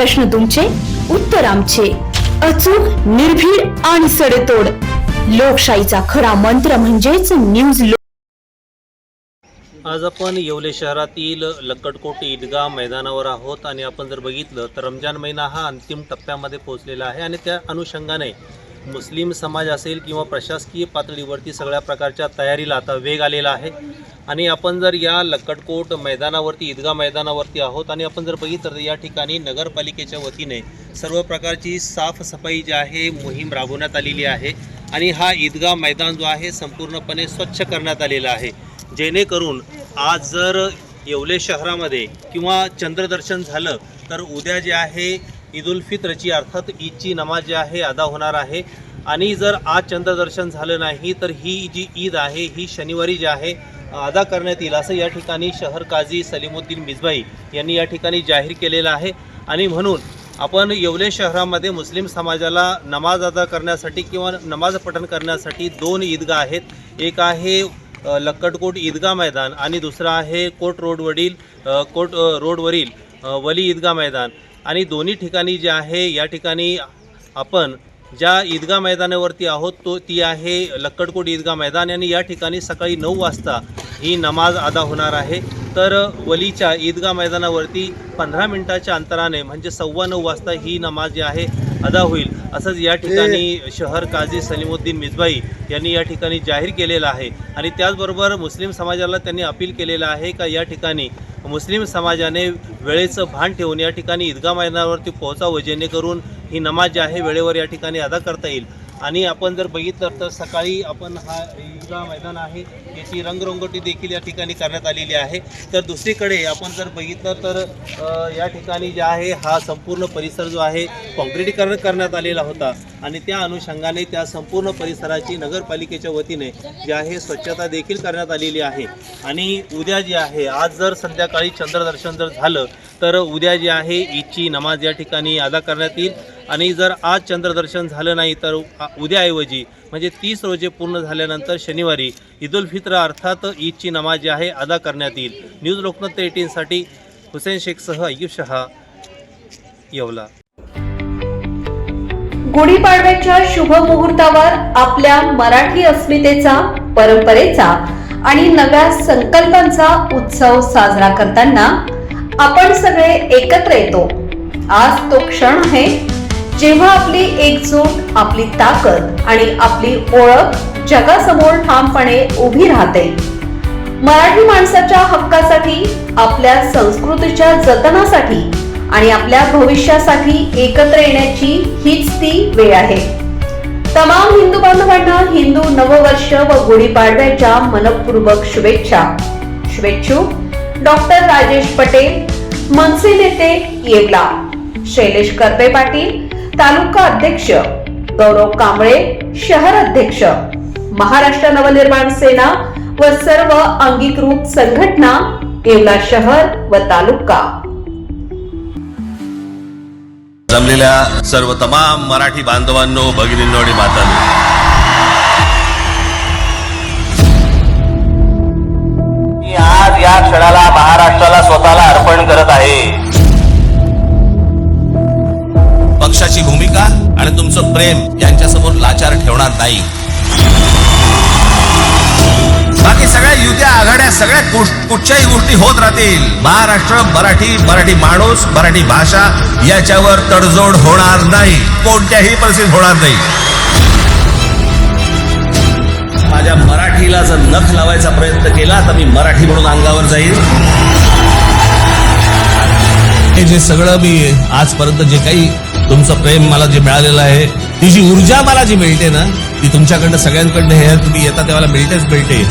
प्रश्न तुमचे, उत्तर आमचे. अचूक, निर्भीड आणि सडेतोड. लोकशाहीचा खरा मंत्र म्हणजेच न्यूज. आज आपण येवले शहरातील लक्कडकोट ईदगाह मैदानावर आहोत आणि आपण जर बघितलं तर रमजान महिना हा अंतिम टप्प्यामध्ये पोहोचलेला आहे आणि त्या अनुषंगाने मुस्लिम समाज असेल किंवा प्रशासकीय पातळीवरती सगळ्या प्रकारच्या तयारीला आता वेग आलेला आहे. आणि आपण जर या लक्कडकोट मैदानावरती ईदगाह मैदानावरती आहोत आणि आपण जर बघितलं तर या ठिकाणी नगरपालिकेच्या वतीने सर्व प्रकारची साफसफाई जी आहे मोहीम राबवण्यात आलेली आहे आणि हा ईदगाह मैदान जो आहे संपूर्णपणे स्वच्छ करण्यात आलेला आहे, जेणेकरून आज जर येवले शहरामध्ये किंवा चंद्रदर्शन झालं तर उद्या जे आहे ईद उल फित्रची अर्थात ईदची नमाज जी आहे अदा होणार आहे. आणि जर आज चंद्रदर्शन झालं नाही तर ही जी ईद आहे ही शनिवारी जी आहे अदा करण्यात येईल, असं या ठिकाणी शहर काझी सलीमुद्दीन मिझबाई यांनी या ठिकाणी जाहीर केलेलं आहे. आणि म्हणून आपण येवले शहरामध्ये मुस्लिम समाजाला नमाज अदा करण्यासाठी किंवा नमाज पठण करण्यासाठी दोन ईदगाह आहेत. एक आहे लक्कडकोट ईदगाह मैदान आणि दुसरा आहे कोट रोडवरील वली ईदगाह मैदान. आणि दोन्ही ठिकाणी जे आहे या ठिकाणी आपण ज्या ईदगाह मैदानावरती आहोत ती आहे लक्कडकोट ईदगाह मैदान आणि या ठिकाणी सकाळी 9 वाजता ही नमाज अदा होणार आहे. तर वलीच्या ईदगाह मैदानावरती 15 मिनिटाच्या अंतराने म्हणजे 9:15 वाजता ही नमाज जी आहे अदा होईल, असंच या ठिकाणी शहर काझी सलीमुद्दीन मिझबाई यांनी या ठिकाणी जाहीर केलेलं आहे. आणि त्याचबरोबर मुस्लिम समाजाला त्यांनी अपील केलेलं आहे का या ठिकाणी मुस्लिम समाजाने वेळेचं भान ठेवून या ठिकाणी ईदगाह मैदानावरती पोहोचावं, जेणेकरून ही नमाज जी आहे वेळेवर या ठिकाणी अदा करता येईल. आणि आपण जर बघितलं तर सकाळी आपण हा ईदगाह मैदान आहे याची रंगरंगोटी देखील या ठिकाणी करण्यात आलेली आहे. तर दुसरीकडे आपण जर बघितलं तर या ठिकाणी जे आहे हा संपूर्ण परिसर जो आहे काँक्रिटीकरण करण्यात आलेला होता आणि त्या अनुषंगाने त्या संपूर्ण परिसराची नगरपालिकेच्या वतीने जे आहे स्वच्छता देखील करण्यात आलेली आहे. आणि उद्या जे आहे आज जर संध्याकाळी चंद्रदर्शन जर झालं तर उद्या जे आहे ईदची नमाज या ठिकाणी अदा करण्यात येईल. आणि जर आज चंद्रदर्शन झालं नाही तर उद्याऐवजी म्हणजे 30 रोजे पूर्ण झाल्यानंतर शनिवारी ईद उल फित्र अर्थात ईदची नमाज जी आहे अदा करण्यात येईल. न्यूज लोकमत 18 साठी हुसेन शेखसह अय्यूब शहा, येवला. गुढीपाडव्याच्या शुभ मुहूर्तावर आपल्या मराठी अस्मितेचा, परंपरेचा आणि नव्या संकल्पांचा उत्सव साजरा करताना आपण सगळे एकत्र येतो. आज तो क्षण आहे जेव्हा आपली एकजूट, आपली ताकद आणि आपली ओळख जगासमोर ठामपणे उभी राहते. मराठी माणसाच्या हक्कासाठी, आपल्या संस्कृतीच्या जतनासाठी आणि आपल्या भविष्यासाठी एकत्र येण्याची हीच ती वेळ आहे. तमाम हिंदू बांधवांना हिंदू नववर्ष व गुढीपाडव्याच्या मनपूर्वक शुभेच्छा. शुभेच्छुक डॉक्टर राजेश पटेल, मनसे नेते येवला, शैलेश करपे पाटील तालुका अध्यक्ष, गौरव कांबळे शहर अध्यक्ष, महाराष्ट्र नवनिर्माण सेना व सर्व अंगीकृत संघटना येवला शहर व तालुका. जमलेल्या सर्व तमाम मराठी बांधवांनो, भगिनींनो आणि मातांनो, मी आज या क्षणाला महाराष्ट्राला स्वतःला अर्पण करत आहे. पक्षाची भूमिका आणि तुमचं प्रेम यांच्यासमोर लाचार ठेवणार नाही. बाकी सगळ्या युत्या आघाड्या सगळ्या कुठच्याही गोष्टी होत राहतील. महाराष्ट्र, मराठी माणूस, मराठी भाषा याच्यावर तडजोड होणार नाही, कोणत्याही परिस्थितीत होणार नाही. माझ्या मराठीला जर नख लावायचा प्रयत्न केला तर मी मराठी म्हणून अंगावर जाईल. हे जे सगळं मी आजपर्यंत जे काही तुमचं प्रेम मला जे मिळालेलं आहे, ती जी ऊर्जा मला जी मिळते ना, ती तुमच्याकडनं सगळ्यांकडनं हे तुम्ही येता तेव्हा मिळते.